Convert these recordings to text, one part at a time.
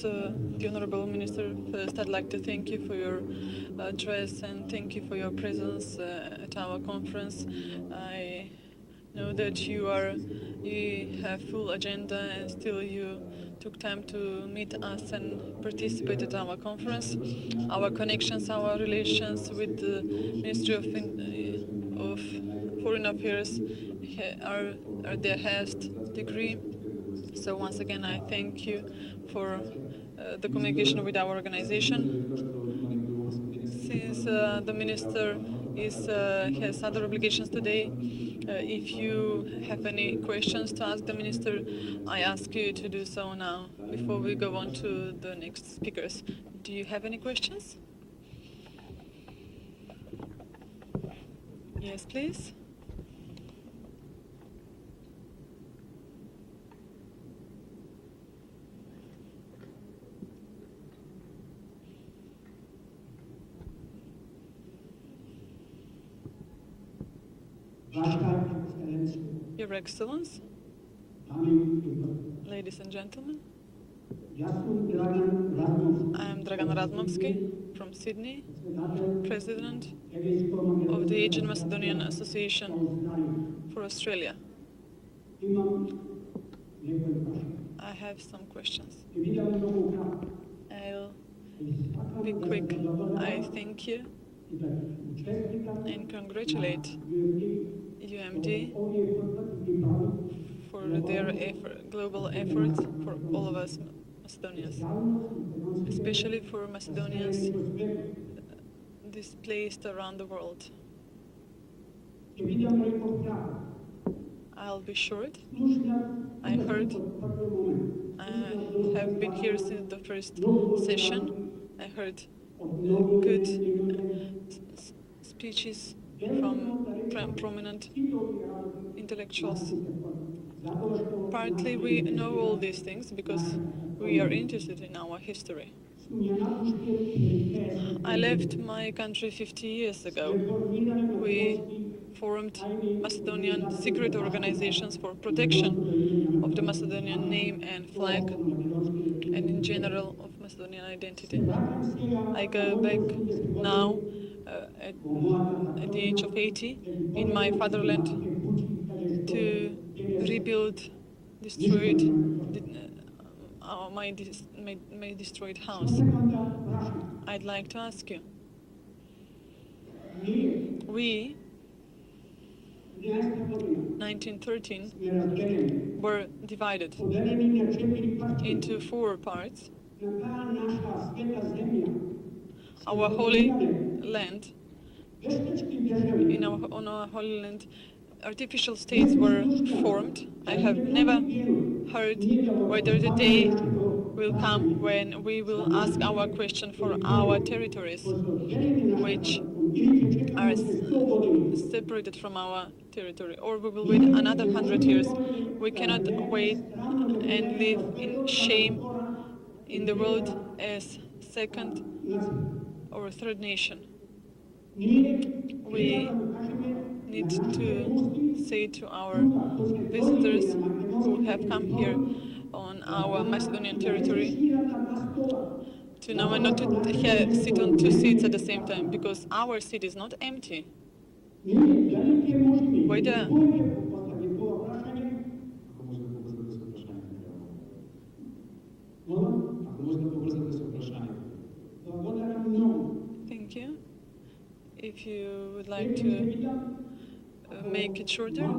the Honorable Minister, first I'd like to thank you for your address and thank you for your presence at our conference. I know that you have full agenda and still you took time to meet us and participate at our conference. Our connections, our relations with the Ministry of Foreign Affairs are their highest degree. So once again, I thank you for the communication with our organization. Since the minister has other obligations today, if you have any questions to ask the minister, I ask you to do so now, before we go on to the next speakers. Do you have any questions? Yes, please. Your Excellence, ladies and gentlemen, I am Dragan Radmovski from Sydney, President of the Asian Macedonian Association for Australia. I have some questions. I'll be quick. I thank you and congratulate UMD for their global efforts for all of us Macedonians, especially for Macedonians displaced around the world. I'll be short. I heard, I have been here since the first session. I heard good speeches from prominent intellectuals. Partly we know all these things because we are interested in our history. I left my country 50 years ago. We formed Macedonian secret organizations for protection of the Macedonian name and flag, and in general of Macedonian identity. I go back now at the age of 80 in my fatherland to rebuild my destroyed house. I'd like to ask you, we 1913 were divided into 4 parts. Our holy land, on our holy land, artificial states were formed. I have never heard whether the day will come when we will ask our question for our territories, which are separated from our territory, or we will wait another 100 years. We cannot wait and live in shame in the world as second or third nation. We need to say to our visitors who have come here on our Macedonian territory to know and not to sit on 2 seats at the same time, because our seat is not empty. Whether Thank you. If you would like to make it shorter,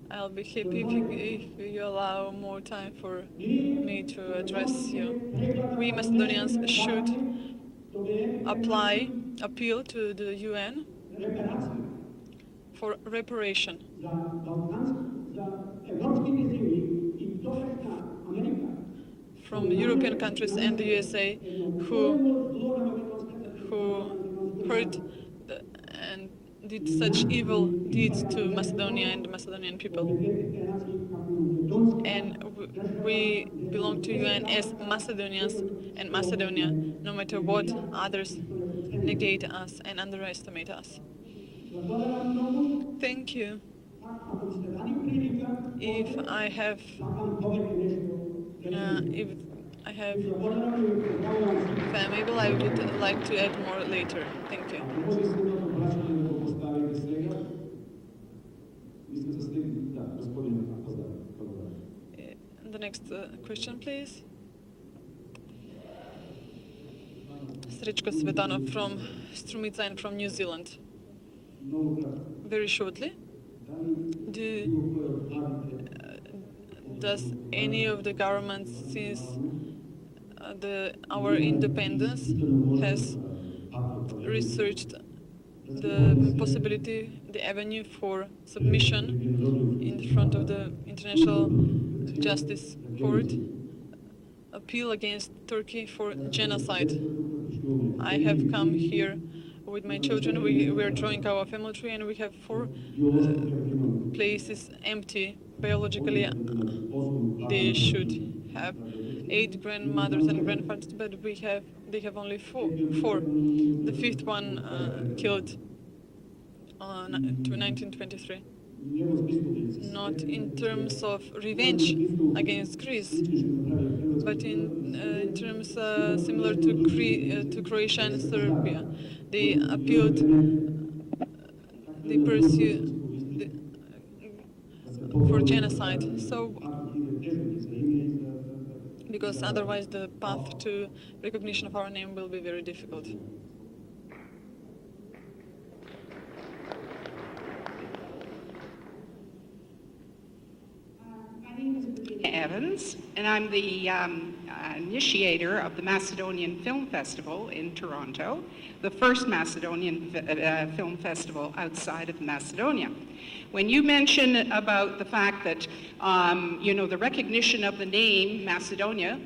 I'll be happy if you allow more time for me to address you. We Macedonians should appeal to the UN for reparation. From European countries and the USA who hurt and did such evil deeds to Macedonia and the Macedonian people. And we belong to UN as Macedonians and Macedonia, no matter what others negate us and underestimate us. Thank you. If I have if I'm able, I would like to add more later. Thank you. The next question, please. Trajkovski from Strumica and from New Zealand. Very shortly, does any of the governments since our independence has researched the possibility, the avenue for submission in front of the International Justice Court, appeal against Turkey for genocide? I have come here with my children. We are drawing our family tree, and we have 4 places empty. Biologically, they should have 8 grandmothers and grandfathers, but they have only 4. The 5th one killed to 1923. Not in terms of revenge against Greece, but in terms similar to Croatia and Serbia. They appealed, they pursued for genocide. So, because otherwise the path to recognition of our name will be very difficult. Evans, and I'm the initiator of the Macedonian Film Festival in Toronto, the first Macedonian film festival outside of Macedonia. When you mention about the fact that, the recognition of the name Macedonia,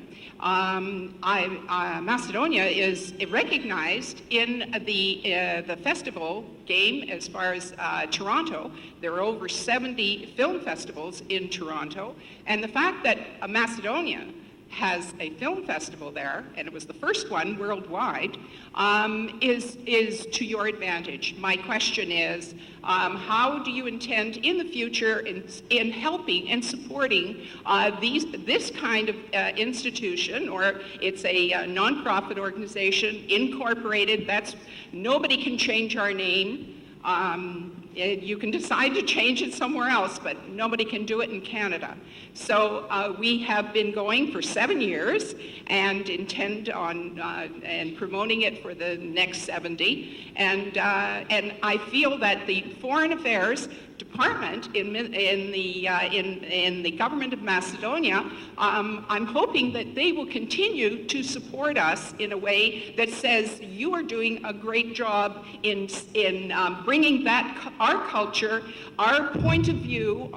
Macedonia is recognized in the festival game as far as Toronto. There are over 70 film festivals in Toronto, and the fact that Macedonia has a film festival there, and it was the first one worldwide, is to your advantage. My question is, how do you intend in the future in helping and supporting this kind of institution, or it's a non-profit organization, incorporated, nobody can change our name. You can decide to change it somewhere else, but nobody can do it in Canada. So we have been going for 7 years and intend on and promoting it for the next 70. And I feel that the Foreign Affairs Department in the government of Macedonia, I'm hoping that they will continue to support us in a way that says you are doing a great job in bringing our culture, our point of view,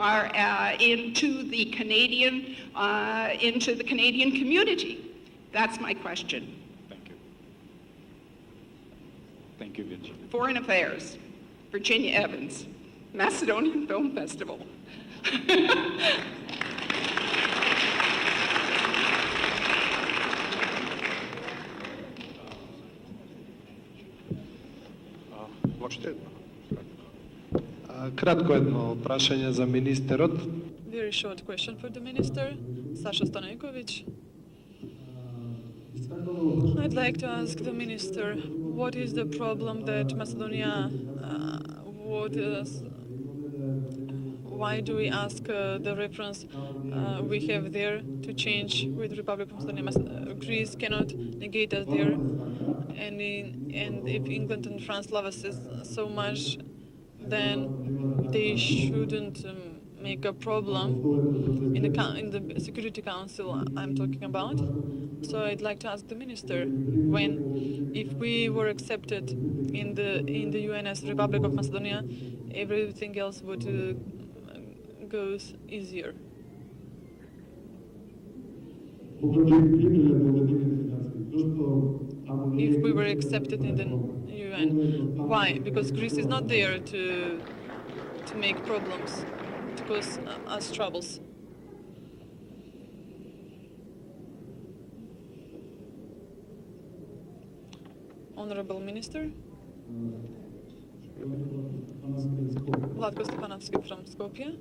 into the Canadian community. That's my question. Thank you. Thank you, Virginia. Foreign Affairs, Virginia Evans, Macedonian Film Festival. Kratko jedno prašanje za ministerot. Very short question for the minister, Saša Stanojković. I'd like to ask the minister, what is the problem that Macedonia, why do we ask the reference we have there to change with Republic of Macedonia? Greece cannot negate us there, and if England and France love us so much, then they shouldn't make a problem in the Security Council I'm talking about. So I'd like to ask the minister, if we were accepted in the UN as Republic of Macedonia, everything else would go easier. If we were accepted in the UN, why? Because Greece is not there to make problems, to cause us troubles. Honorable Minister. Vlatko Stepanovski from Skopje.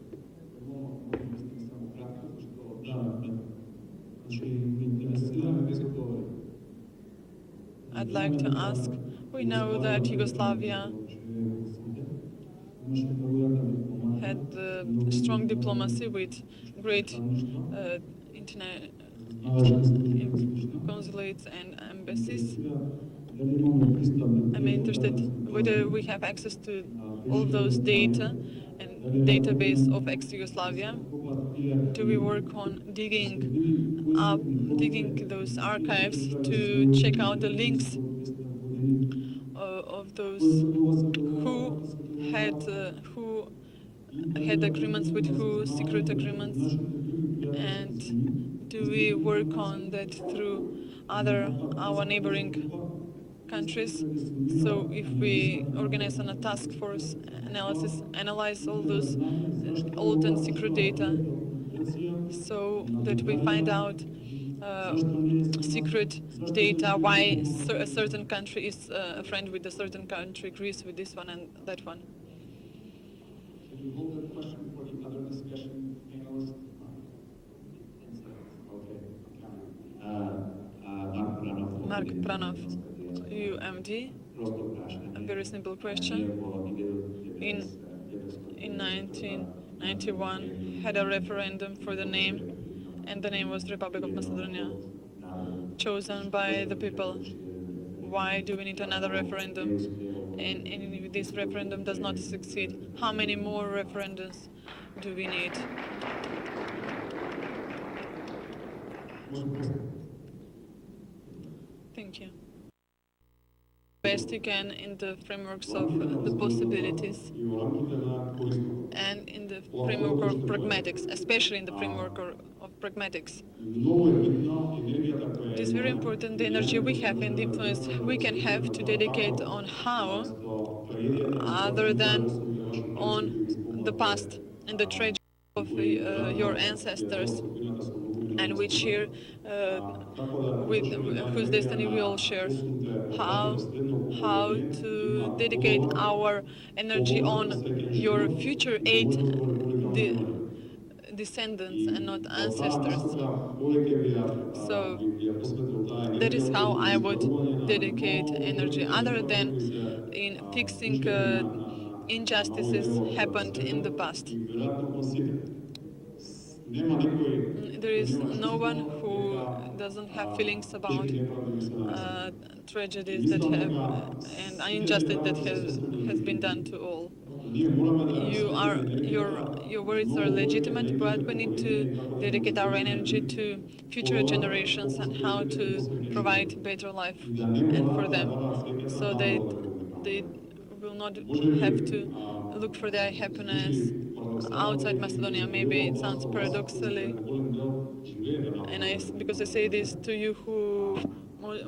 I'd like to ask, we know that Yugoslavia had strong diplomacy with great consulates and embassies. I'm interested whether we have access to all those data and database of ex-Yugoslavia. Do we work on digging those archives to check out the links of those who had agreements with who, secret agreements, and do we work on that through our neighboring countries? So if we organize on a task force analyze all those old and secret data, so that we find out secret data, why a certain country is a friend with a certain country, agrees with this one and that one. Can you hold that question for the other discussion panelists? Okay. Mark Pranov, UMD. A very simple question. In 1991, had a referendum for the name, and the name was Republic of Macedonia, chosen by the people. Why do we need another referendum? And if this referendum does not succeed, how many more referendums do we need? Thank you. Best you can in the frameworks of the possibilities and in the framework of pragmatics, especially in the framework of pragmatics. It is very important the energy we have and the influence we can have to dedicate on how, other than on the past and the tragedy of your ancestors, and which share, with whose destiny we all share. How to dedicate our energy on your future 8 descendants and not ancestors. So that is how I would dedicate energy, other than in fixing injustices happened in the past. There is no one who doesn't have feelings about tragedies that have and injustice that has been done to all. Your words are legitimate, but we need to dedicate our energy to future generations and how to provide better life and for them, so they will not have to look for their happiness outside Macedonia. Maybe it sounds paradoxically, and because I say this to you who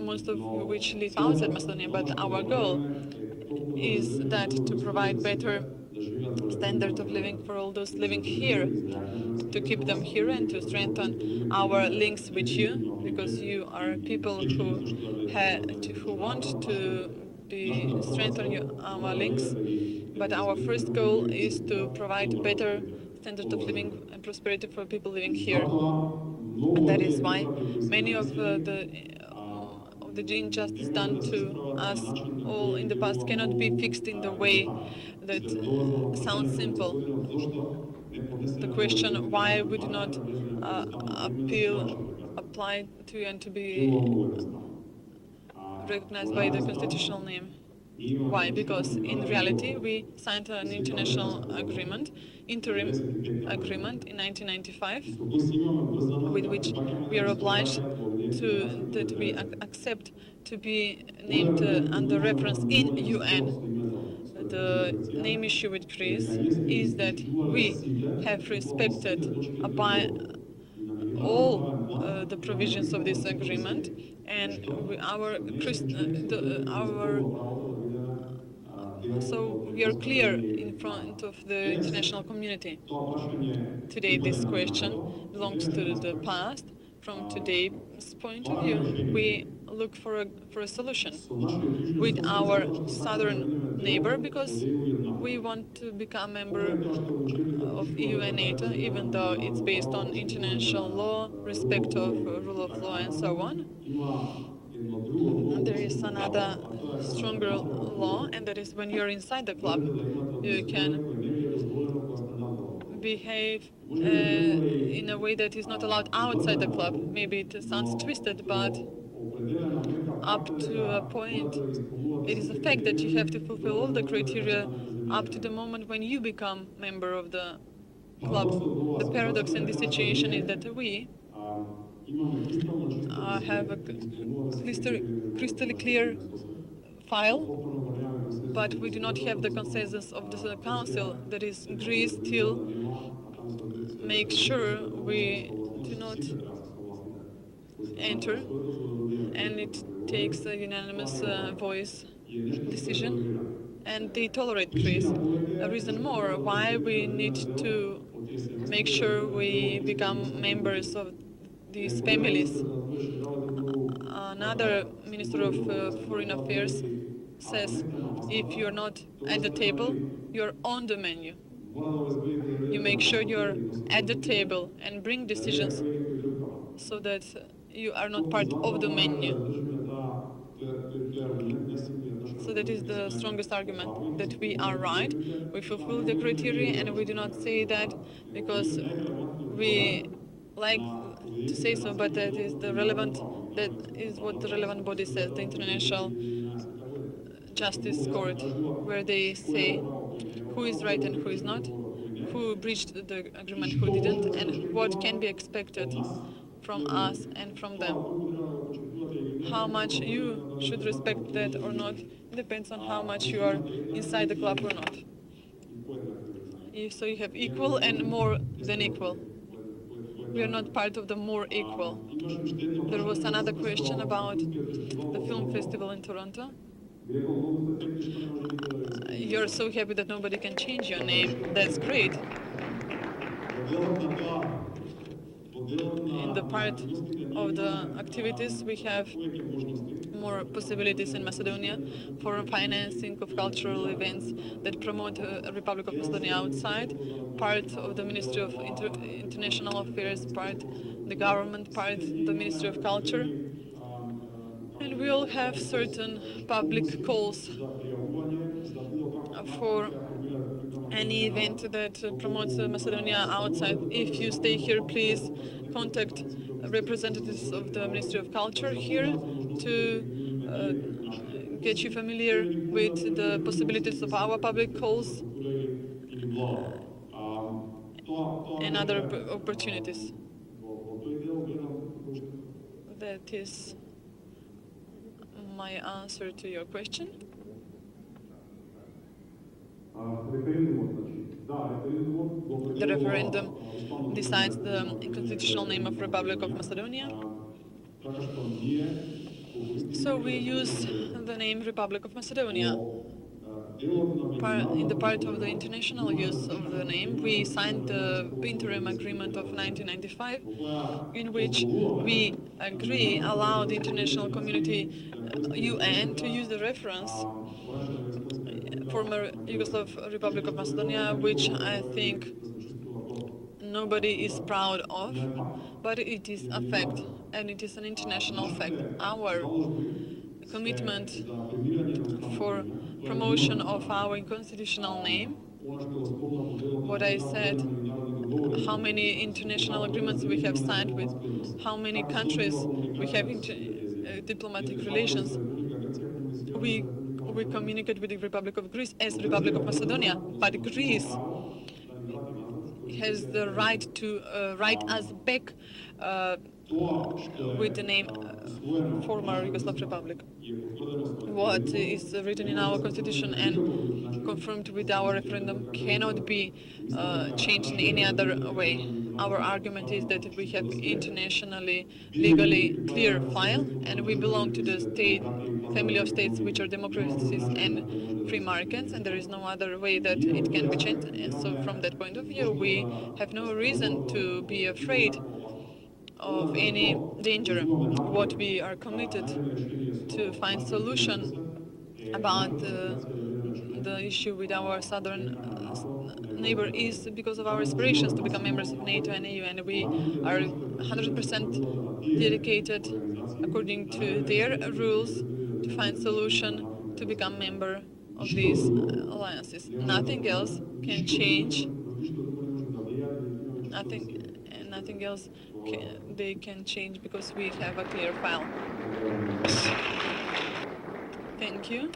most of which live outside Macedonia, but our goal is that to provide better standard of living for all those living here, to keep them here and to strengthen our links with you, because you are people who want to strengthen our links. But our first goal is to provide better standard of living and prosperity for people living here. And that is why many of the injustice done to us all in the past cannot be fixed in the way that sounds simple. The question why we do not apply to and to be recognized by the constitutional name. Why? Because in reality we signed an international agreement, interim agreement in 1995, with which we are obliged that we accept to be named under reference in UN. The name issue with Greece is that we have respected all the provisions of this agreement, and so we are clear in front of the international community. Today this question belongs to the past. From today's point of view, we look for a solution with our southern neighbor, because we want to become member of EU and NATO, even though it's based on international law, respect of rule of law, and so on. And there is another stronger law, and that is when you're inside the club, you can behave in a way that is not allowed outside the club. Maybe it sounds twisted, but up to a point, it is a fact that you have to fulfill all the criteria up to the moment when you become member of the club. The paradox in this situation is that we have a crystal clear file, but we do not have the consensus of the Council. That is, Greece still makes sure we do not enter, and it takes a unanimous voice decision, and they tolerate Greece. A reason more why we need to make sure we become members of these families. Another Minister of Foreign Affairs says, if you're not at the table, you're on the menu. You make sure you're at the table and bring decisions so that you are not part of the menu. So that is the strongest argument, that we are right, we fulfill the criteria, and we do not say that because we like to say so, but that is the relevant, that is what the relevant body says, the International Justice Court, where they say who is right and who is not, who breached the agreement, who didn't, and what can be expected from us and from them. How much you should respect that or not depends on how much you are inside the club or not. So you have equal and more than equal. We are not part of the more equal. There was another question about the film festival in Toronto. You're so happy that nobody can change your name. That's great. In the part of the activities, we have more possibilities in Macedonia for financing of cultural events that promote a Republic of Macedonia outside, part of the Ministry of International Affairs, part the government, part the Ministry of Culture. And we all have certain public calls for any event that promotes Macedonia outside. If you stay here, please contact representatives of the Ministry of Culture here to get you familiar with the possibilities of our public calls and other opportunities. That is my answer to your question. The referendum decides the constitutional name of Republic of Macedonia. So we use the name Republic of Macedonia. In the part of the international use of the name, we signed the interim agreement of 1995, in which we allow the international community, UN, to use the reference former Yugoslav Republic of Macedonia, which I think nobody is proud of, but it is a fact, and it is an international fact. Our commitment for promotion of our constitutional name, what I said, how many international agreements we have signed with, how many countries we have diplomatic relations. We communicate with the Republic of Greece as Republic of Macedonia, but Greece has the right to write us back with the name former Yugoslav Republic. What is written in our constitution and confirmed with our referendum cannot be changed in any other way. Our argument is that we have internationally, legally clear file, and we belong to the family of states which are democracies and free markets, and there is no other way that it can be changed. And so from that point of view, we have no reason to be afraid of any danger. What we are committed to find solution about the issue with our southern neighbor is because of our aspirations to become members of NATO and EU, and we are 100% dedicated according to their rules to find solution to become member of these alliances. Nothing else can change. Nothing else they can change because we have a clear file. Thank you.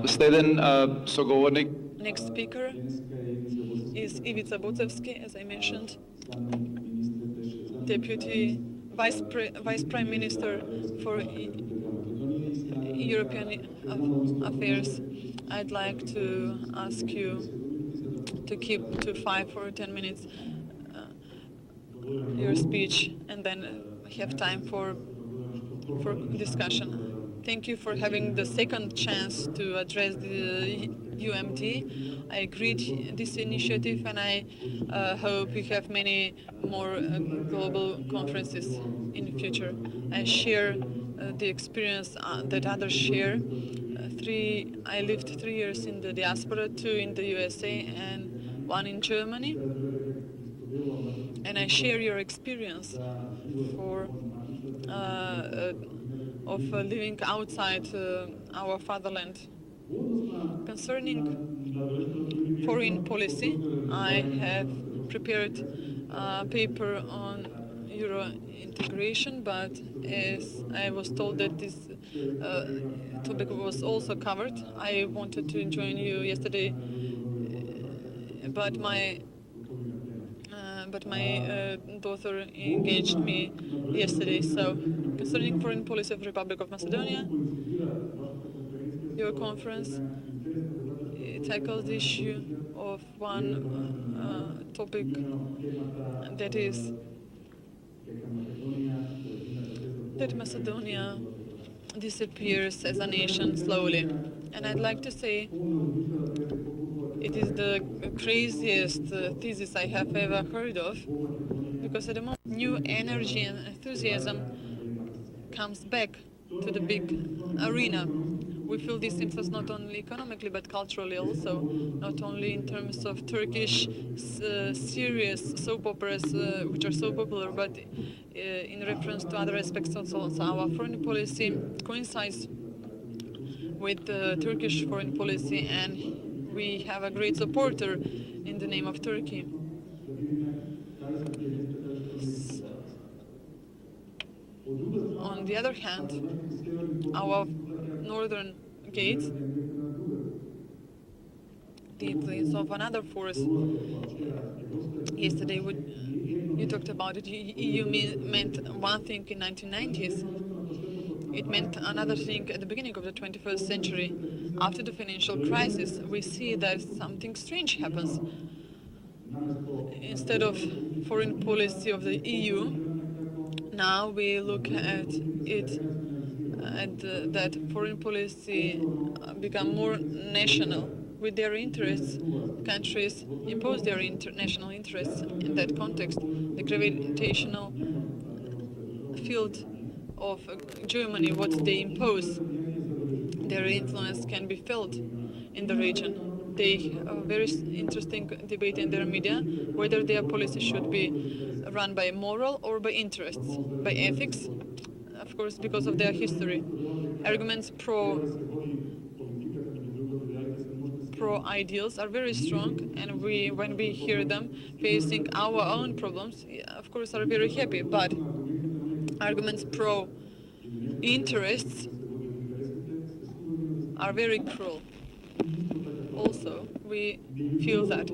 Sleden sogovornik. Next speaker is Ivica Bočevski, as I mentioned, Deputy Vice Prime Minister for European Affairs. I'd like to ask you to keep to 5 or 10 minutes your speech, and then have time for discussion. Thank you for having the second chance to address the UMD. I greet this initiative, and I hope we have many more global conferences in the future. I share the experience that others share. I lived 3 years in the diaspora, 2 in the USA and 1 in Germany. And I share your experience of living outside our fatherland. Concerning foreign policy, I have prepared a paper on Euro integration, but as I was told that this topic was also covered, I wanted to join you yesterday, but my daughter engaged me yesterday. So, concerning foreign policy of Republic of Macedonia, your conference tackles the issue of one topic, that is that Macedonia disappears as a nation slowly. And I'd like to say it is the craziest thesis I have ever heard of, because at the moment new energy and enthusiasm comes back to the big arena. We feel this impulse not only economically but culturally also, not only in terms of Turkish serious soap operas which are so popular, but in reference to other aspects also. So our foreign policy coincides with the Turkish foreign policy, and we have a great supporter in the name of Turkey. On the other hand, our northern gates, the influence of another force. Yesterday you talked about it. EU meant one thing in 1990s. It meant another thing at the beginning of the 21st century. After the financial crisis, we see that something strange happens. Instead of foreign policy of the EU, now we look at it, that foreign policy become more national. With their interests, countries impose their national interests. In that context, the gravitational field of Germany, what they impose, their influence can be felt in the region. They have a very interesting debate in their media whether their policy should be run by moral or by interests, by ethics, of course, because of their history. Arguments pro ideals are very strong, and when we hear them facing our own problems, of course, are very happy. But arguments pro interests are very cruel. Also, we feel that,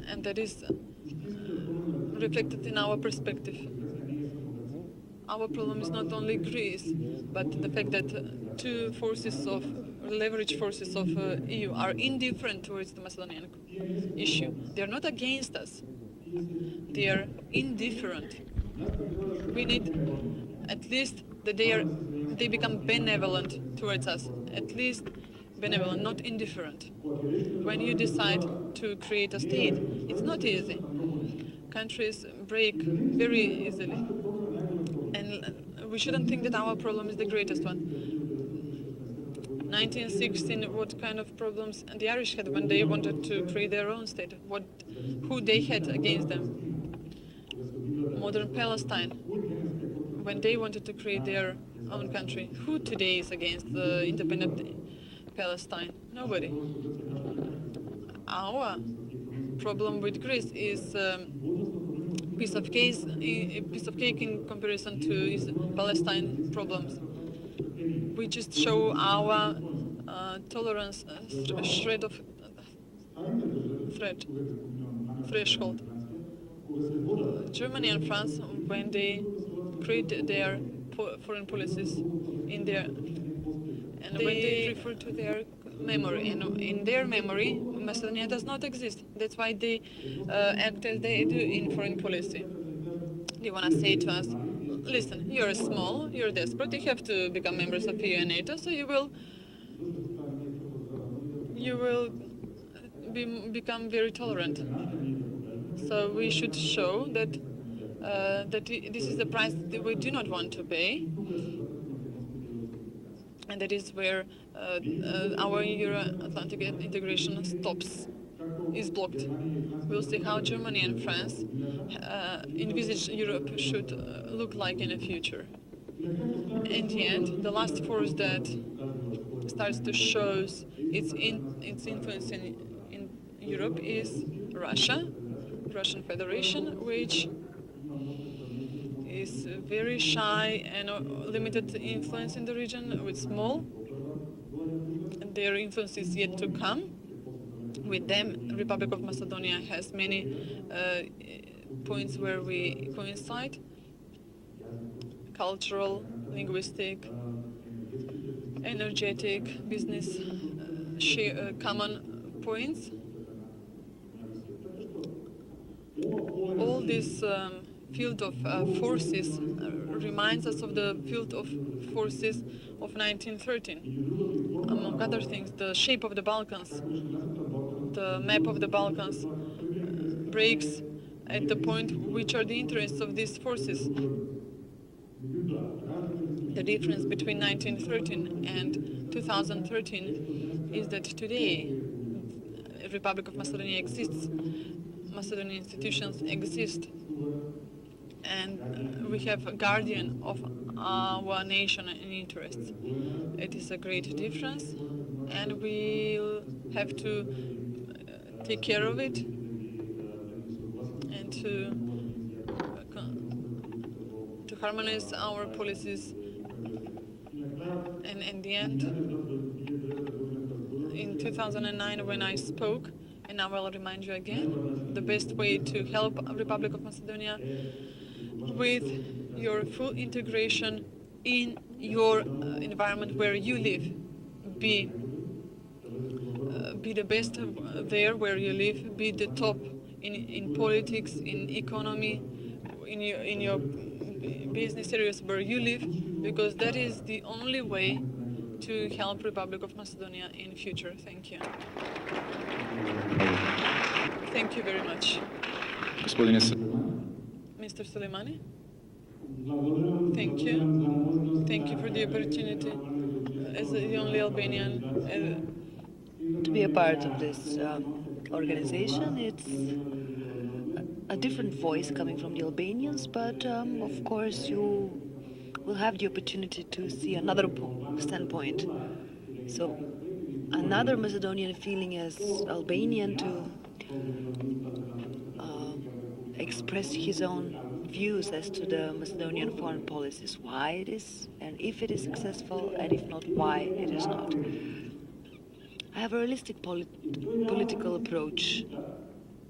and that is reflected in our perspective. Our problem is not only Greece, but the fact that two leverage forces of EU are indifferent towards the Macedonian issue. They are not against us. They are indifferent. We need at least that they become benevolent towards us. At least benevolent, not indifferent. When you decide to create a state, it's not easy. Countries break very easily. And we shouldn't think that our problem is the greatest one. 1916, what kind of problems the Irish had when they wanted to create their own state? Who they had against them? Modern Palestine, when they wanted to create their own country. Who today is against the independent Palestine? Nobody. Our problem with Greece is piece of cake in comparison to Palestine problems. We just show our tolerance threshold. Germany and France, when they create their foreign policies when they refer to their memory, and in their memory, Macedonia does not exist. That's why they act as they do in foreign policy. They want to say to us, listen, you're small, you're desperate, you have to become members of EU and NATO, so you will become very tolerant. So we should show that this is the price that we do not want to pay, and that is where our Euro-Atlantic integration is blocked. We'll see how Germany and France envisage Europe should look like in the future. In the end, the last force that starts to show its influence in Europe is Russian Federation, which is very shy and limited influence in the region, with small. Their influence is yet to come. With them, Republic of Macedonia has many points where we coincide: cultural, linguistic, energetic, business, common points. All this field of forces reminds us of the field of forces of 1913. Among other things, the shape of the Balkans, the map of the Balkans breaks at the point which are the interests of these forces. The difference between 1913 and 2013 is that today the Republic of Macedonia exists, Macedonian institutions exist, and we have a guardian of our nation and interests. It is a great difference, and we'll have to take care of it and to harmonize our policies. And in the end, in 2009, when I spoke, and I will remind you again, the best way to help Republic of Macedonia with your full integration in your environment where you live, be the best there where you live, be the top in politics, in economy, in your business areas where you live, because that is the only way to help Republic of Macedonia in future. Thank you. Thank you very much. Mr. Sulejmani? Thank you. Thank you for the opportunity as the only Albanian to be a part of this organization. It's a different voice coming from the Albanians, but of course you will have the opportunity to see another standpoint. So another Macedonian feeling as Albanian to express his own views as to the Macedonian foreign policies, why it is, and if it is successful, and if not, why it is not. I have a realistic political approach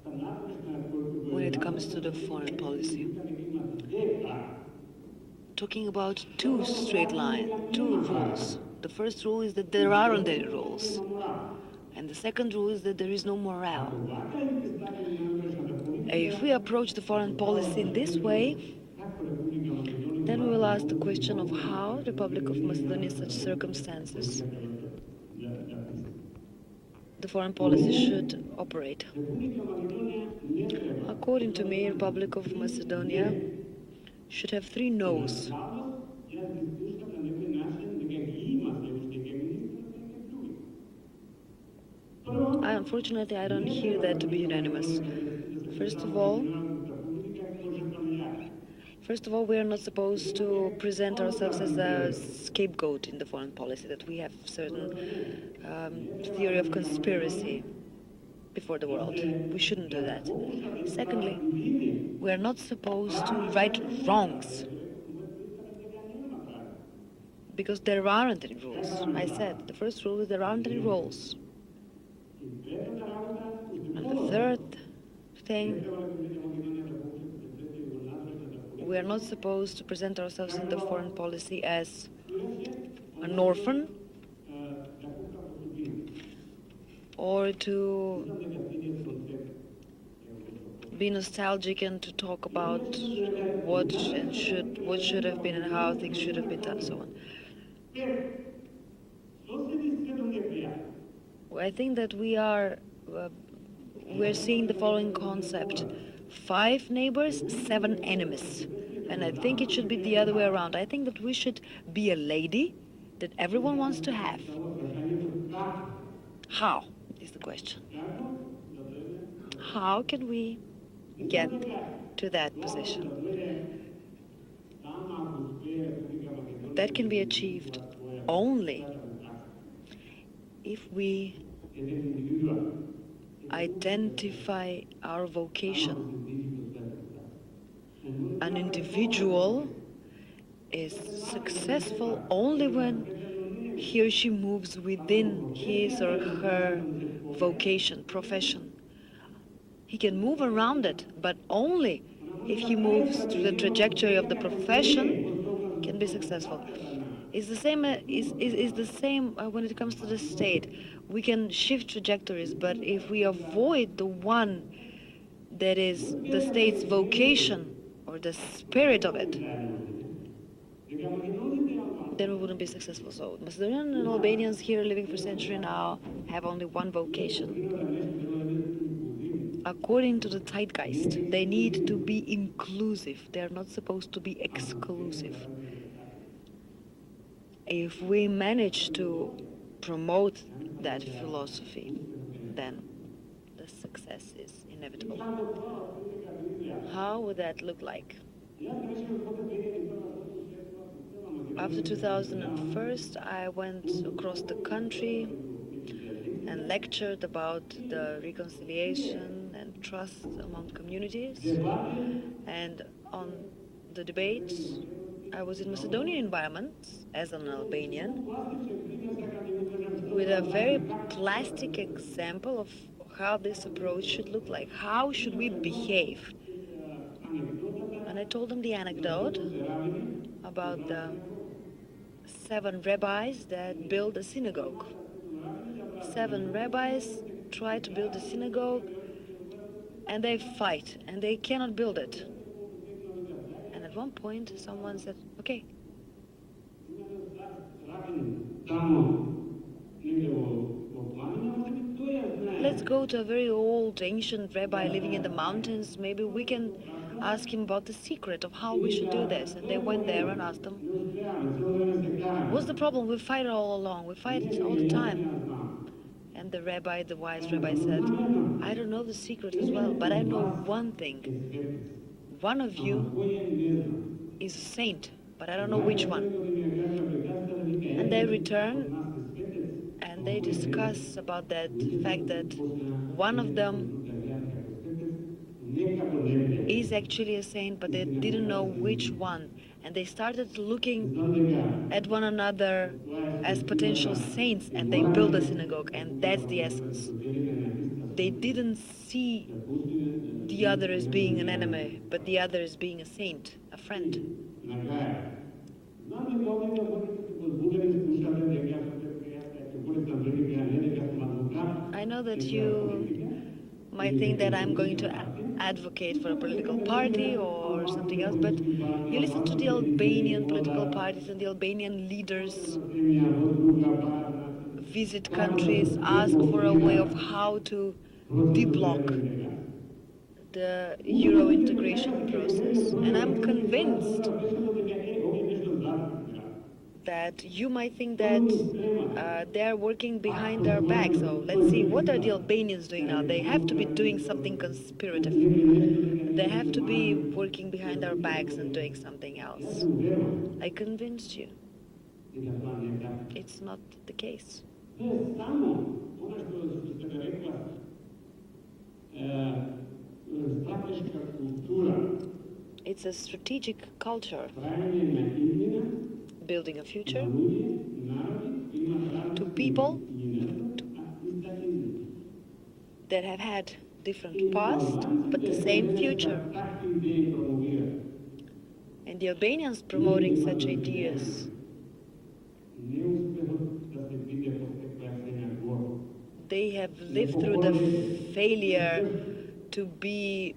when it comes to the foreign policy. Talking about two straight lines, two rules. The first rule is that there aren't any rules. And the second rule is that there is no morale. If we approach the foreign policy in this way, then we will ask the question of how the Republic of Macedonia in such circumstances the foreign policy should operate. According to me, Republic of Macedonia should have 3 no's. Unfortunately, I don't hear that to be unanimous. First of all, we are not supposed to present ourselves as a scapegoat in the foreign policy, that we have certain theory of conspiracy before the world. We shouldn't do that. Secondly, we are not supposed to right wrongs, because there aren't any rules. I said, the first rule is there aren't any rules. And the third thing, we are not supposed to present ourselves in the foreign policy as an orphan, or to be nostalgic and to talk about what should have been and how things should have been done, so on. I think that we're seeing the following concept: 5 neighbors, 7 enemies. And I think it should be the other way around. I think that we should be a lady that everyone wants to have. How is the question? How can we get to that position? That can be achieved only if we identify our vocation. An individual is successful only when he or she moves within his or her vocation, profession. He can move around it, but only if he moves through the trajectory of the profession can be successful. It's the same when it comes to the state. We can shift trajectories, but if we avoid the one that is the state's vocation or the spirit of it, then we wouldn't be successful. So Macedonian and Albanians here living for a century now have only one vocation. According to the zeitgeist, they need to be inclusive. They're not supposed to be exclusive. If we manage to promote that philosophy, then the success is inevitable. How would that look like? After 2001, I went across the country and lectured about the reconciliation and trust among communities. And on the debates, I was in Macedonian environments as an Albanian, with a very plastic example of how this approach should look like. How should we behave? And I told them the anecdote about the 7 rabbis that built a synagogue. 7 rabbis try to build a synagogue, and they fight, and they cannot build it. And at one point, someone said, okay, let's go to a very old, ancient rabbi living in the mountains. Maybe we can ask him about the secret of how we should do this. And they went there and asked him, what's the problem? We fight all along. We fight all the time. And the rabbi, the wise rabbi, said, I don't know the secret as well, but I know one thing. One of you is a saint, but I don't know which one. And they return and they discuss about that fact that one of them is actually a saint, but they didn't know which one. And they started looking at one another as potential saints, and they built a synagogue, and that's the essence. They didn't see the other as being an enemy, but the other as being a saint, a friend. I know that you might think that I'm going to advocate for a political party or something else, but you listen to the Albanian political parties and the Albanian leaders' visit countries, ask for a way of how to deblock the Euro integration process. And I'm convinced that you might think that they're working behind our backs. So let's see, what are the Albanians doing now? They have to be doing something conspirative. They have to be working behind our backs and doing something else. I convinced you. It's not the case. It's a strategic culture, building a future to people that have had different past, but the same future. And the Albanians promoting such ideas, they have lived through the failure to be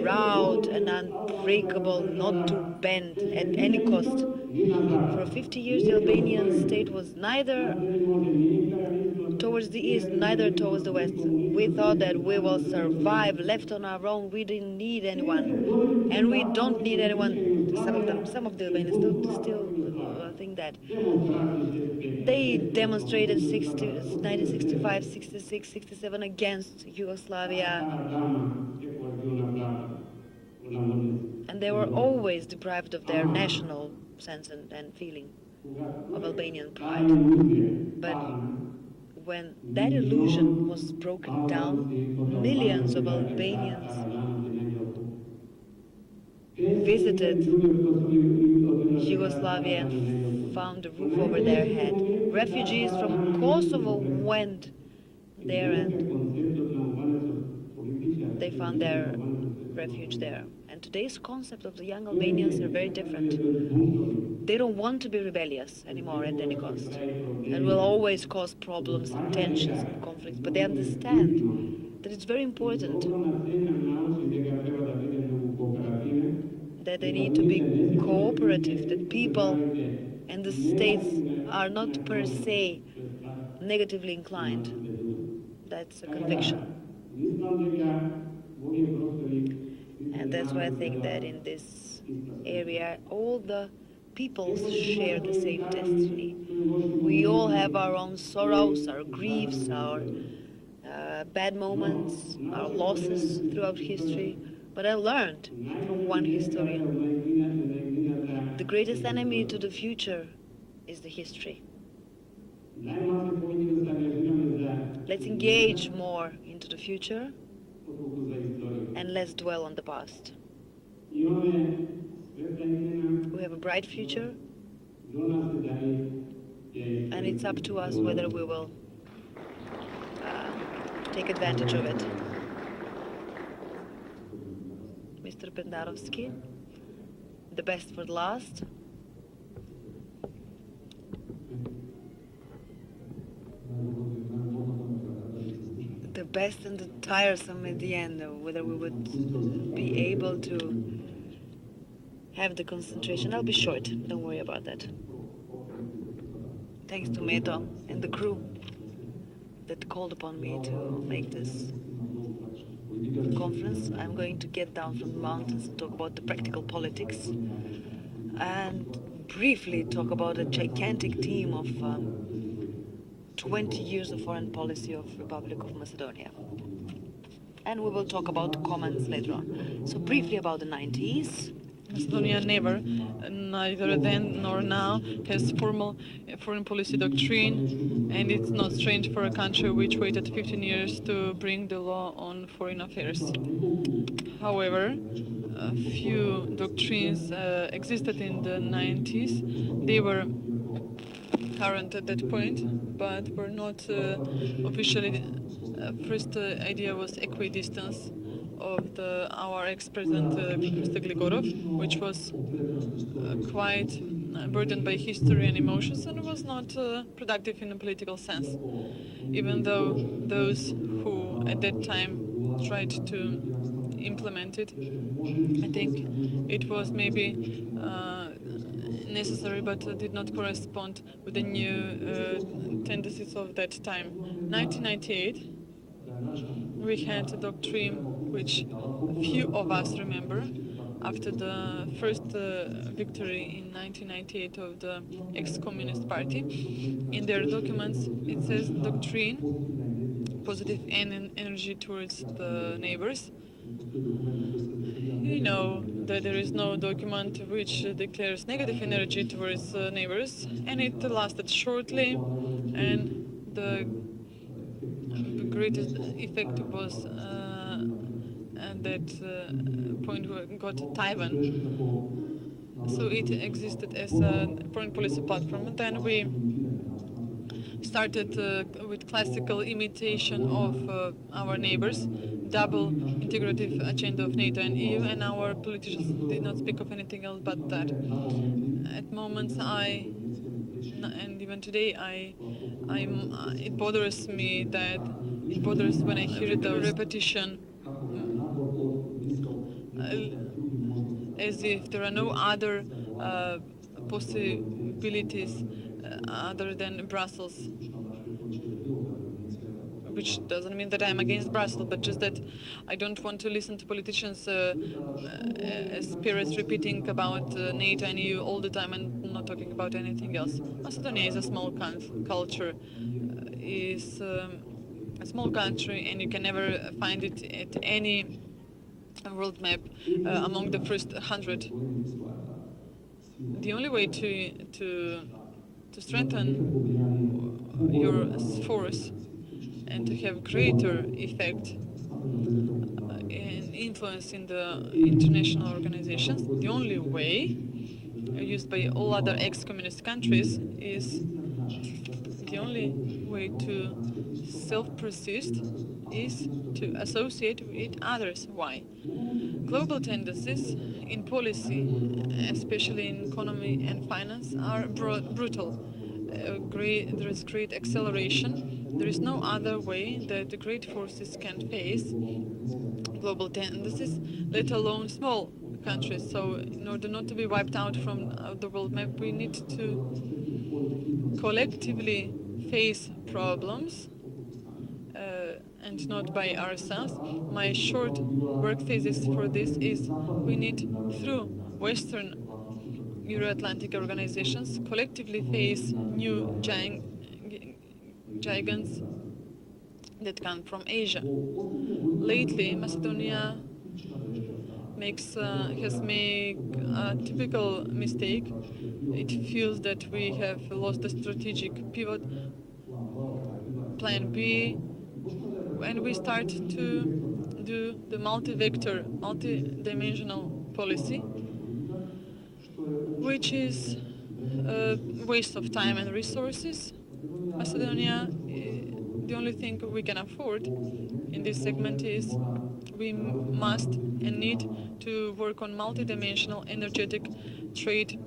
proud and unbreakable, not to bend at any cost. For 50 years, the Albanian state was neither towards the east, neither towards the west. We thought that we will survive left on our own. We didn't need anyone, and we don't need anyone. Some of the Albanians still think that. They demonstrated 1965, 66, 67 against Yugoslavia, and they were always deprived of their national sense and feeling of Albanian pride. But when that illusion was broken down, millions of Albanians visited Yugoslavia and found a roof over their head. Refugees from Kosovo went there and they found their refuge there. And today's concept of the young Albanians are very different. They don't want to be rebellious anymore at any cost. It will always cause problems and tensions and conflicts, but they understand that it's very important that they need to be cooperative, that people and the states are not per se negatively inclined. That's a conviction. And that's why I think that in this area, all the peoples share the same destiny. We all have our own sorrows, our griefs, our bad moments, our losses throughout history. But I learned from one historian, the greatest enemy to the future is the history. Let's engage more into the future and let's dwell on the past. We have a bright future, and it's up to us whether we will take advantage of it. Mr. Pendarovski, the best for the last. The best and the tiresome at the end, whether we would be able to have the concentration. I'll be short, don't worry about that. Thanks to Meto and the crew that called upon me to make this conference. I'm going to get down from the mountains and talk about the practical politics and briefly talk about a gigantic theme of 20 years of foreign policy of Republic of Macedonia. And we will talk about comments later on. So briefly about the 90s. Macedonia never, neither then nor now, has formal foreign policy doctrine, and it's not strange for a country which waited 15 years to bring the law on foreign affairs. However, a few doctrines existed in the 90s. They were current at that point, but were not officially. First idea was equidistance of our ex-president Mr. Gligorov, which was quite burdened by history and emotions and was not productive in a political sense, even though those who at that time tried to implement it, I think it was maybe necessary, but did not correspond with the new tendencies of that time. 1998, we had a doctrine which few of us remember. After the first victory in 1998 of the ex-communist party, in their documents it says doctrine, positive energy towards the neighbors. You know that there is no document which declares negative energy towards neighbors, and it lasted shortly, and the greatest effect was at that point we got Taiwan. So it existed as a foreign policy platform. And then we started with classical imitation of our neighbors, double integrative agenda of NATO and EU, and our politicians did not speak of anything else but that. At moments and even today, it bothers me that it bothers when I hear the repetition as if there are no other possibilities other than Brussels, which doesn't mean that I'm against Brussels, but just that I don't want to listen to politicians as parrots repeating about NATO and EU all the time and not talking about anything else. Macedonia is a small culture, is a small country, and you can never find it at any world map among the first 100. The only way to strengthen your force and to have greater effect and influence in the international organizations, the only way used by all other ex-communist countries is the only way to self-persist is to associate with others. Why? Global tendencies in policy, especially in economy and finance, are brutal. There is great acceleration. There is no other way that the great forces can face global tendencies, let alone small countries. So in order not to be wiped out from the world map, we need to collectively face problems and not by ourselves. My short work thesis for this is we need, through Western Euro-Atlantic organizations, collectively face new giants that come from Asia. Lately, Macedonia has made a typical mistake. It feels that we have lost the strategic pivot, plan B, and we start to do the multi-vector, multi-dimensional policy, which is a waste of time and resources. Macedonia, the only thing we can afford in this segment is we must and need to work on multi-dimensional energetic trade,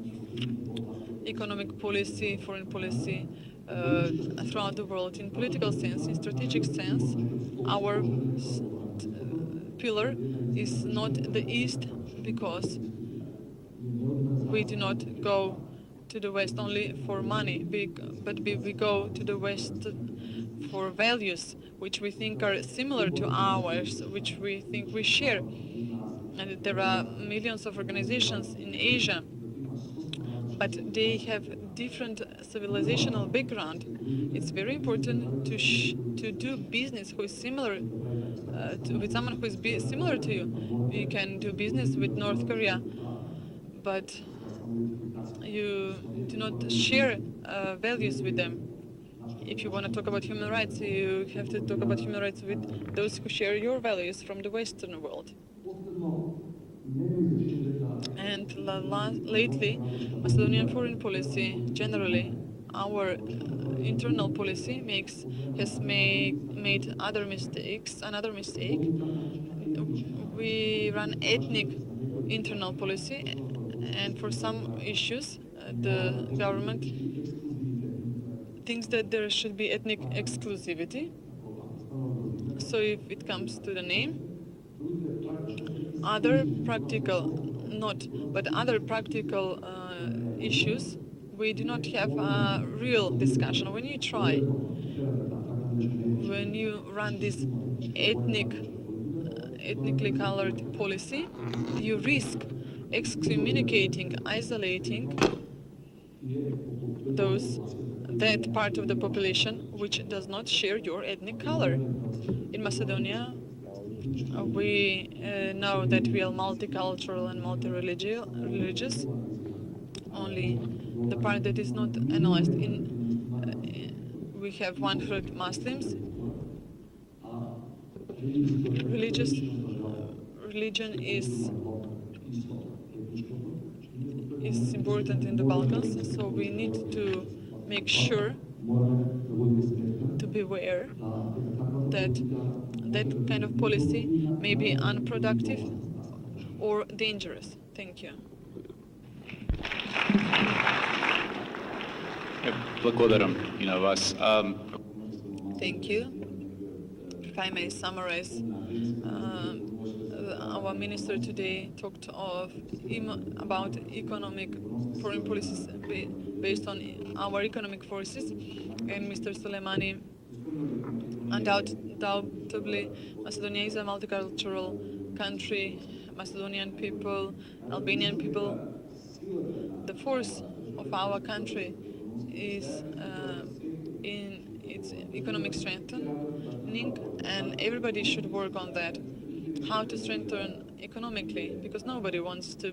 economic policy, foreign policy throughout the world. In political sense, in strategic sense, our pillar is not the East because we do not go to the West only for money, but we go to the West for values which we think are similar to ours, which we think we share. And there are millions of organizations in Asia, but they have different civilizational background. It's very important to do business who is similar with someone who is similar to you. You can do business with North Korea, but you do not share values with them. If you want to talk about human rights, you have to talk about human rights with those who share your values from the Western world. And lately, Macedonian foreign policy, generally, our internal policy has made other mistakes. Another mistake, we run ethnic internal policy, and for some issues, the government thinks that there should be ethnic exclusivity. So if it comes to the name, other practical issues, we do not have a real discussion. When you try, when you run this ethnically colored policy, you risk excommunicating, isolating that part of the population which does not share your ethnic color. In Macedonia, we know that we are multicultural and multi-religious. Only the part that is not analyzed we have 100 Muslims. Religion is important in the Balkans, so we need to make sure to be aware that that kind of policy may be unproductive or dangerous. Thank you. Благодарам и на вас. Thank you. If I may summarize, our minister today talked about economic foreign policies based on our economic forces, and Mr. Sulejmani, undoubtedly, Macedonia is a multicultural country. Macedonian people, Albanian people. The force of our country is in its economic strengthening, and everybody should work on that. How to strengthen economically, because nobody wants to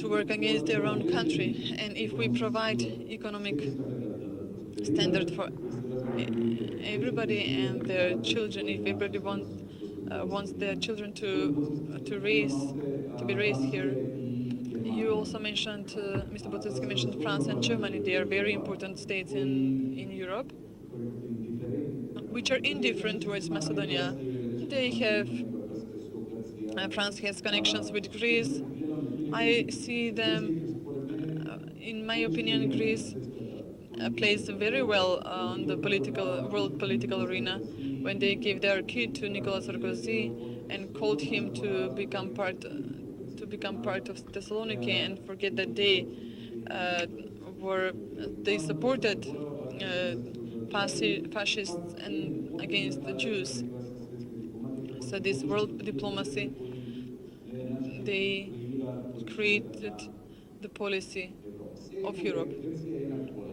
work against their own country. And if we provide economic standard for everybody and their children, if everybody wants their children to be raised here. You also mentioned, Mr. Bočevski mentioned France and Germany. They are very important states in Europe, which are indifferent towards Macedonia. They have, France has connections with Greece. I see them, in my opinion, Greece plays very well on the world political arena when they gave their key to Nikola and called him to become part of Thessaloniki, and forget that they supported fascists and against the Jews. So this world diplomacy, they created the policy of Europe.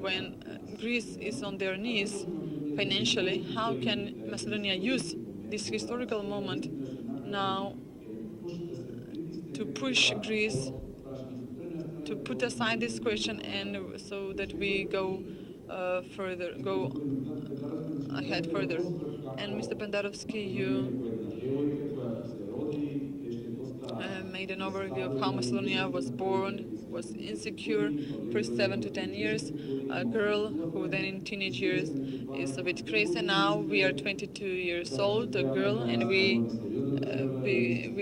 When Greece is on their knees financially, how can Macedonia use this historical moment now to push Greece to put aside this question, and so that we go ahead further? And Mr. Pendarovski, you made an overview of how Macedonia was born, was insecure for 7 to 10 years. A girl who then in teenage years is a bit crazy. Now we are 22 years old, a girl, and we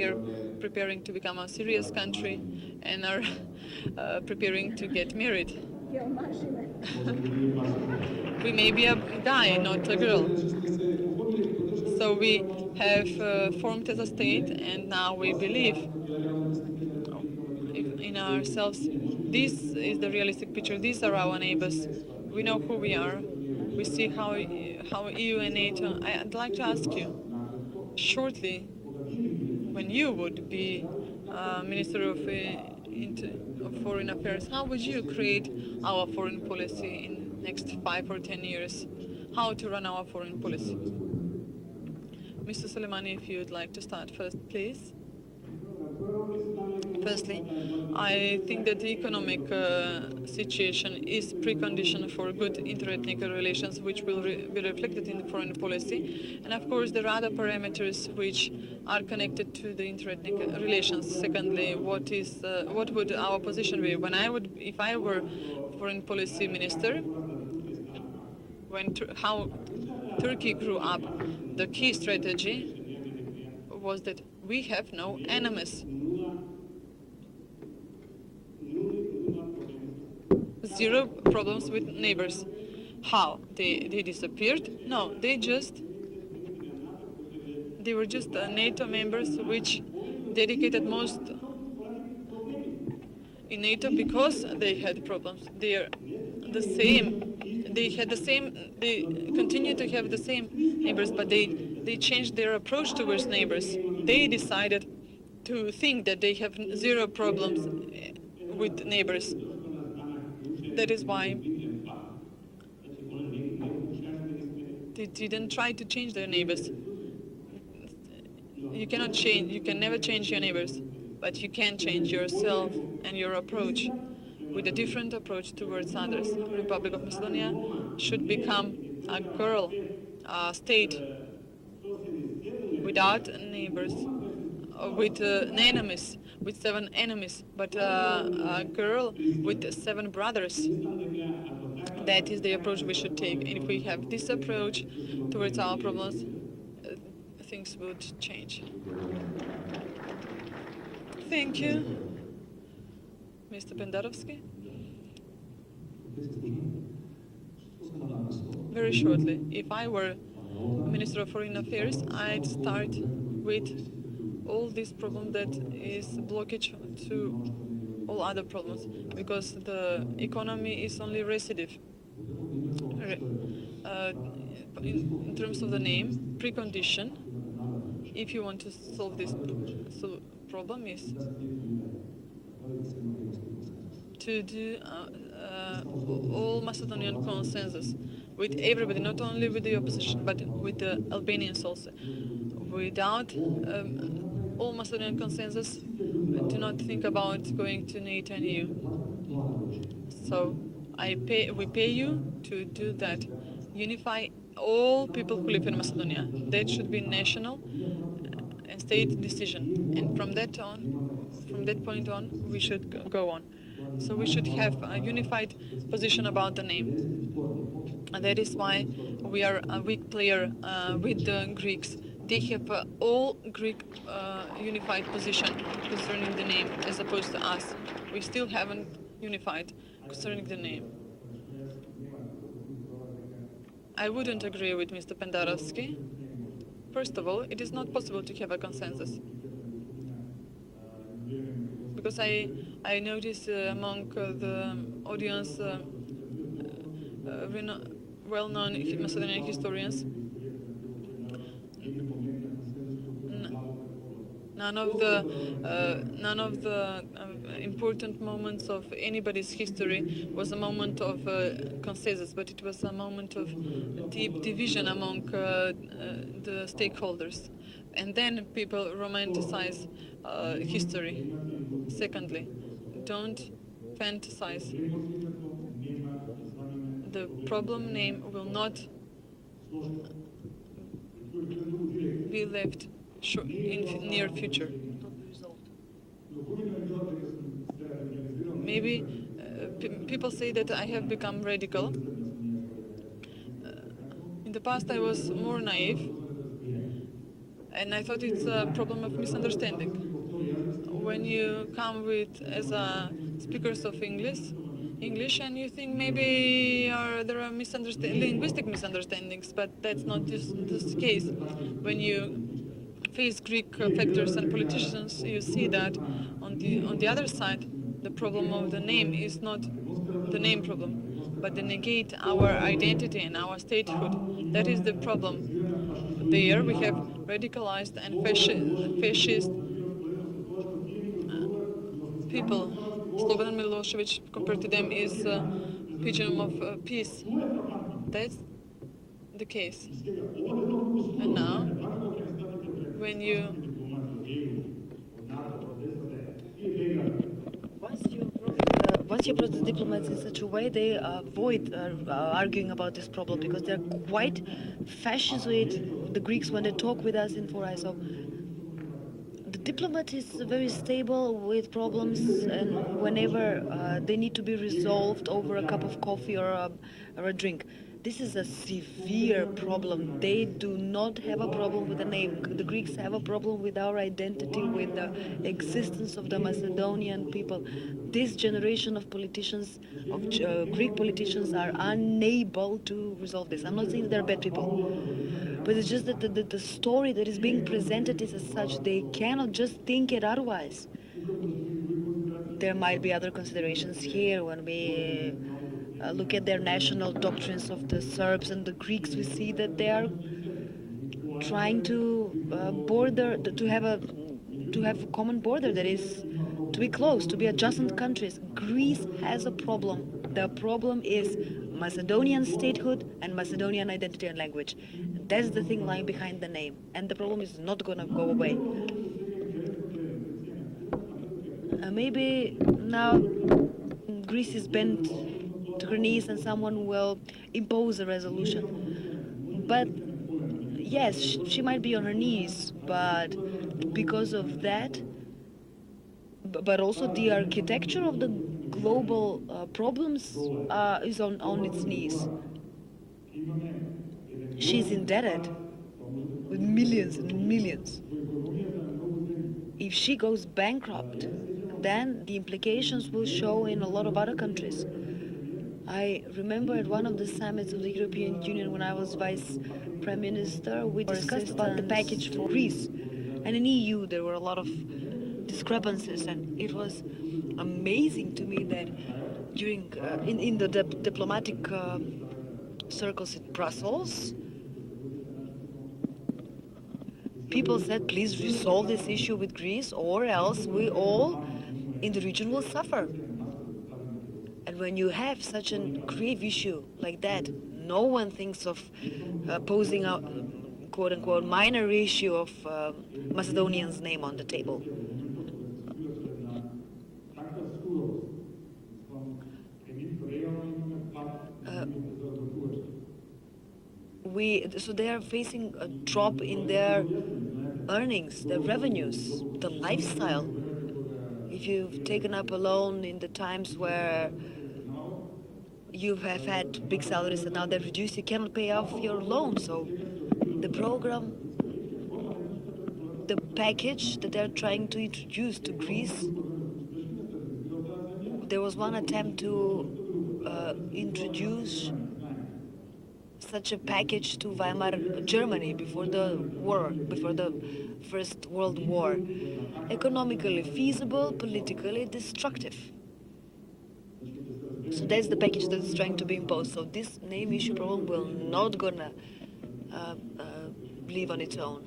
are preparing to become a serious country and are preparing to get married. We may be a guy, not a girl. So we have formed as a state, and now we believe in ourselves. This is the realistic picture. These are our neighbors. We know who we are. We see how EU and NATO. I'd like to ask you, shortly, when you would be Minister of Foreign Affairs, how would you create our foreign policy in next 5 or 10 years? How to run our foreign policy? Mr. Sulejmani, if you'd like to start first, please. Firstly, I think that the economic situation is precondition for good interethnic relations, which will be reflected in the foreign policy. And of course, there are other parameters which are connected to the interethnic relations. Secondly, what would our position be? If I were foreign policy minister, how Turkey grew up, the key strategy was that we have no enemies. Zero problems with neighbors. How? They disappeared? No, they were just NATO members which dedicated most in NATO because they had problems. They are the same. They had the same. They continue to have the same neighbors, but they changed their approach towards neighbors. They decided to think that they have zero problems with neighbors. That is why they didn't try to change their neighbors. You cannot change. You can never change your neighbors, but you can change yourself and your approach with a different approach towards others. Republic of Macedonia should become a girl state without neighbors, with enemies, with 7 enemies, but a girl with 7 brothers. That is the approach we should take. And if we have this approach towards our problems, things would change. Thank you. Mr. Pendarovski? Very shortly. If I were Minister of Foreign Affairs, I'd start with all this problem that is blockage to all other problems, because the economy is only recidive. In terms of the name, precondition, if you want to solve this problem, is to do all Macedonian consensus with everybody, not only with the opposition, but with the Albanians also. Without all Macedonian consensus, do not think about going to NATO and EU. So we pay you to do that. Unify all people who live in Macedonia. That should be national and state decision. And from that point on, we should go on. So we should have a unified position about the name. And that is why we are a weak player with the Greeks. They have all Greek unified position concerning the name, as opposed to us. We still haven't unified concerning the name. I wouldn't agree with Mr. Pendarovski. First of all, it is not possible to have a consensus. Because I notice among the audience well-known Macedonian historians, none of the important moments of anybody's history was a moment of consensus, but it was a moment of deep division among the stakeholders. And then people romanticize history. Secondly, don't fantasize. The problem name will not be left in near future. Maybe people say that I have become radical. In the past I was more naive, and I thought it's a problem of misunderstanding. When you come with as a speakers of English, and you think maybe there are linguistic misunderstandings, but that's not this case. When you face Greek factors and politicians, you see that on the other side, the problem of the name is not the name problem, but they negate our identity and our statehood. That is the problem. There we have radicalized and fascist people. Slobodan Milosevic, compared to them, is a pigeon of peace. That's the case. And now, when you once you approach the diplomats in such a way, they avoid arguing about this problem, because they're quite fascist with the Greeks when they talk with us in Forai. So the diplomat is very stable with problems, and whenever they need to be resolved over a cup of coffee or a drink. This is a severe problem. They do not have a problem with the name. The Greeks have a problem with our identity, with the existence of the Macedonian people. This generation of politicians, Greek politicians, are unable to resolve this. I'm not saying they're bad people, But it's just that the story that is being presented is as such. They cannot just think it otherwise. There might be other considerations here when we look at their national doctrines of the Serbs and the Greeks. We see that they are trying to have a common border that is to be close, to be adjacent countries. Greece has a problem. The problem is Macedonian statehood and Macedonian identity and language. That's the thing lying behind the name, and the problem is not going to go away. Maybe now Greece is bent to her knees and someone will impose a resolution. But yes, she might be on her knees, but because of that, but also the architecture of the global problems is on its knees. She's indebted with millions and millions. If she goes bankrupt, then the implications will show in a lot of other countries. I remember at one of the summits of the European Union when I was Vice Prime Minister, we discussed about the package for Greece. And in EU there were a lot of discrepancies, and it was amazing to me that during in the diplomatic circles in Brussels, people said, please resolve this issue with Greece or else we all in the region will suffer. And when you have such a grave issue like that, no one thinks of posing a quote-unquote minor issue of Macedonian's name on the table. So they are facing a drop in their earnings, their revenues, the lifestyle. If you've taken up a loan in the times where you have had big salaries and now they're reduced, you cannot pay off your loan. So the program, the package that they're trying to introduce to Greece, there was one attempt to introduce such a package to Weimar Germany before the war, before the First World War. Economically feasible, politically destructive. So that's the package that is trying to be imposed. So this name issue problem will not gonna live on its own.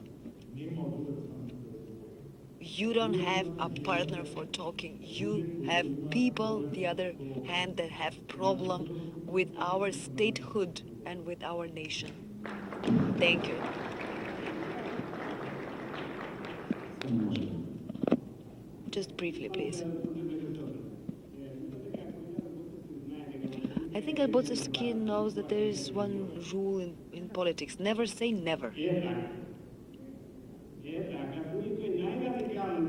You don't have a partner for talking. You have people, the other hand, that have problem with our statehood and with our nation. Thank you. Just briefly, please. I think Bočevski knows that there is one rule in politics. Never say never.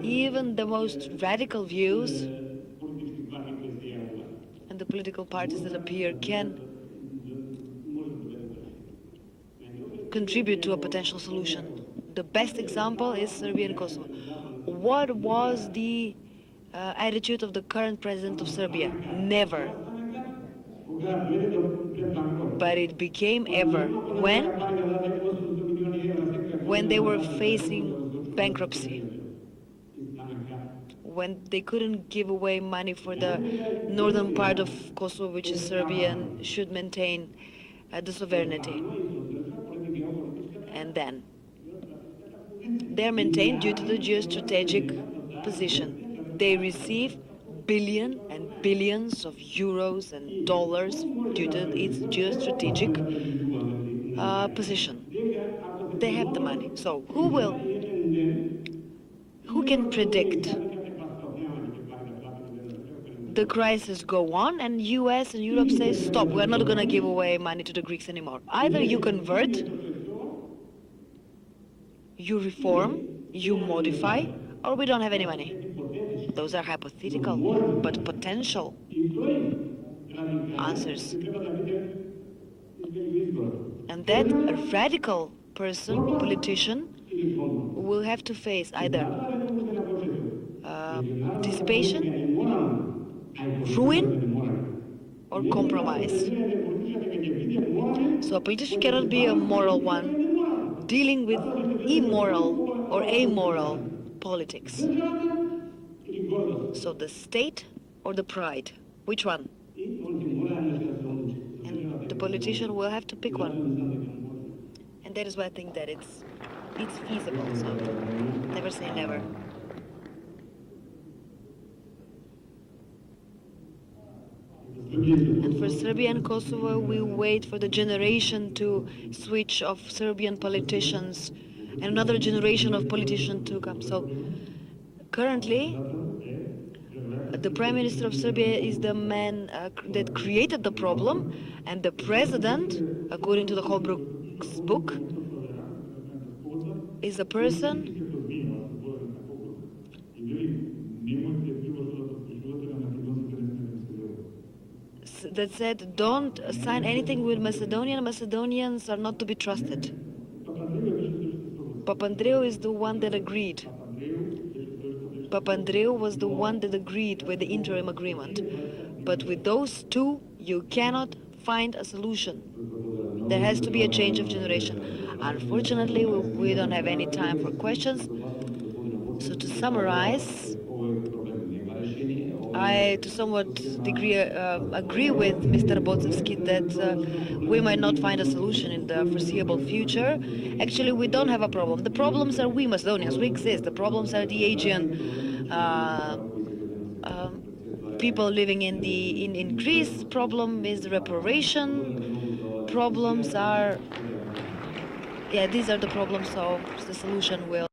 Even the most radical views and the political parties that appear can contribute to a potential solution. The best example is Serbia and Kosovo. What was the attitude of the current president of Serbia? Never. But it became ever. When they were facing bankruptcy. When they couldn't give away money for the northern part of Kosovo, which is Serbia, and should maintain the sovereignty. And then they're maintained due to the geostrategic position. They receive billions and billions of euros and dollars due to its geostrategic position. They have the money. So who can predict the crisis go on and US and Europe say, stop, we're not going to give away money to the Greeks anymore. Either you convert, you reform, you modify, or we don't have any money. Those are hypothetical, but potential answers. And that a radical person, politician, will have to face either dissipation, ruin, or compromise. So a politician cannot be a moral one. dealing with immoral or amoral politics. So the state or the pride, which one? And the politician will have to pick one. And that is why I think that it's feasible, so never say never. And for Serbia and Kosovo, we wait for the generation to switch of Serbian politicians and another generation of politicians to come. So currently, the Prime Minister of Serbia is the man that created the problem, and the President, according to the Holbrook's book, is a person that said, don't sign anything with Macedonia. Macedonians are not to be trusted. Papandreou is the one that agreed. Papandreou was the one that agreed with the interim agreement. But with those two, you cannot find a solution. There has to be a change of generation. Unfortunately, we don't have any time for questions. So to summarize, I, to somewhat degree, agree with Mr. Bočevski that we might not find a solution in the foreseeable future. Actually, we don't have a problem. The problems are we Macedonians. We exist. The problems are the Aegean people living in Greece. Problem is the reparation. Problems are, yeah, these are the problems. So the solution will.